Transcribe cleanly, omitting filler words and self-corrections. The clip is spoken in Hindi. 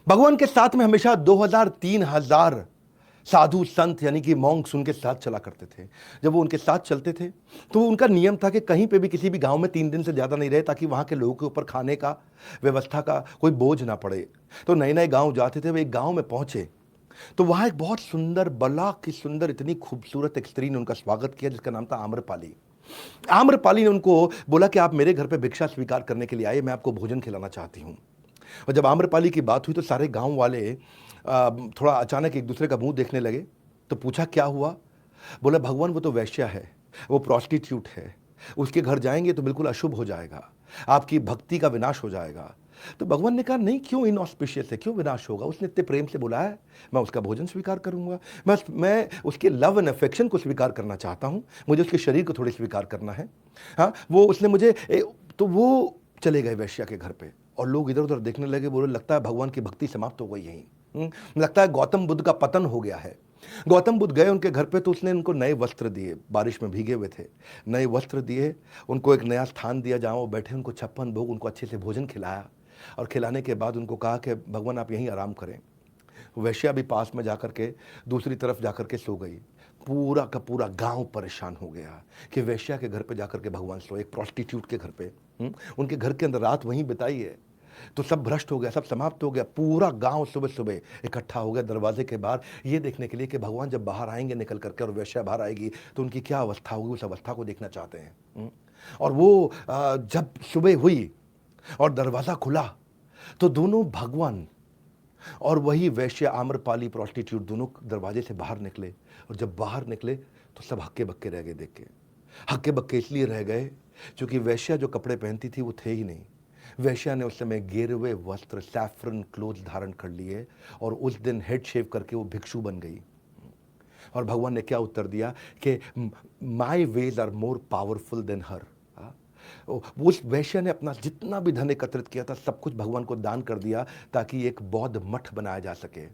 भगवान के साथ में हमेशा 2000 3000 साधु संत यानी कि मॉन्क्स उनके साथ चला करते थे। जब वो उनके साथ चलते थे तो उनका नियम था कि कहीं पे भी किसी भी गांव में 3 दिन से ज़्यादा नहीं रहे, ताकि वहाँ के लोगों के ऊपर खाने का, व्यवस्था का कोई बोझ ना पड़े। तो नए नए गांव जाते थे, वो एक गांव में पहुंचे तो वहाँ एक बहुत सुंदर, बला की सुंदर, इतनी खूबसूरत एक स्त्री ने उनका स्वागत किया जिसका नाम था आम्रपाली। आम्रपाली ने उनको बोला कि आप मेरे घर पे भिक्षा स्वीकार करने के लिए आए, मैं आपको भोजन खिलाना चाहती हूँ। और जब आम्रपाली की बात हुई तो सारे गांव वाले थोड़ा अचानक एक दूसरे का मुंह देखने लगे। तो पूछा क्या हुआ? बोला भगवान वो तो वैश्या है, वो प्रॉस्टिट्यूट है, उसके घर जाएंगे तो बिल्कुल अशुभ हो जाएगा, आपकी भक्ति का विनाश हो जाएगा। तो भगवान ने कहा नहीं, क्यों इनऑस्पिशियस है, क्यों विनाश होगा? उसने इतने प्रेम से बुलाया है, मैं उसका भोजन स्वीकार करूंगा। मैं उसके लव एंड अफेक्शन को स्वीकार करना चाहता हूं, मुझे उसके शरीर को थोड़ी स्वीकार करना है। हाँ, वो उसने मुझे तो वो चले गए वैश्या के घर पे और लोग इधर उधर देखने लगे, बोले लगता है भगवान की भक्ति समाप्त हो गई यहीं। लगता है गौतम बुद्ध का पतन हो गया है। गौतम बुद्ध गए उनके घर पे तो उसने उनको नए वस्त्र दिए, बारिश में भीगे हुए थे, नए वस्त्र दिए, उनको एक नया स्थान दिया जहाँ वो बैठे, उनको 56 भोग, उनको अच्छे से भोजन खिलाया और खिलाने के बाद उनको कहा कि भगवान आप यहीं आराम करें। वैश्या भी पास में जाकर के दूसरी तरफ जाकर के सो गई। पूरा का पूरा गांव परेशान हो गया कि वैश्या के घर पे जाकर के भगवान सो, एक प्रोस्टिट्यूट के घर पे। उनके घर के अंदर रात वहीं बिताई है। तो सब भ्रष्ट हो गया, सब समाप्त हो गया। पूरा गांव सुबह सुबह इकट्ठा हो गया दरवाजे के बाहर, ये देखने के लिए कि भगवान जब बाहर आएंगे निकल करके और वैश्या बाहर आएगी तो उनकी क्या अवस्था होगी, उस अवस्था को देखना चाहते हैं। और वो जब सुबह हुई और दरवाजा खुला तो दोनों भगवान और वही वैश्य आम्रपाली प्रोस्टिट्यूट दोनों दरवाजे से बाहर निकले। और जब बाहर निकले तो सब हक्के बक्के रह गए देख के। हक्के बक्के इसलिए रह गए क्योंकि वैश्या जो कपड़े पहनती थी वो थे ही नहीं। वैश्या ने उस समय गेरुए वस्त्र, सैफरन क्लोथ धारण कर लिए और उस दिन हेड शेव करके वो भिक्षु बन गई। और भगवान ने क्या उत्तर दिया कि my ways are more powerful than her. उस वैश्य ने अपना जितना भी धन एकत्रित किया था सब कुछ भगवान को दान कर दिया ताकि एक बौद्ध मठ बनाया जा सके।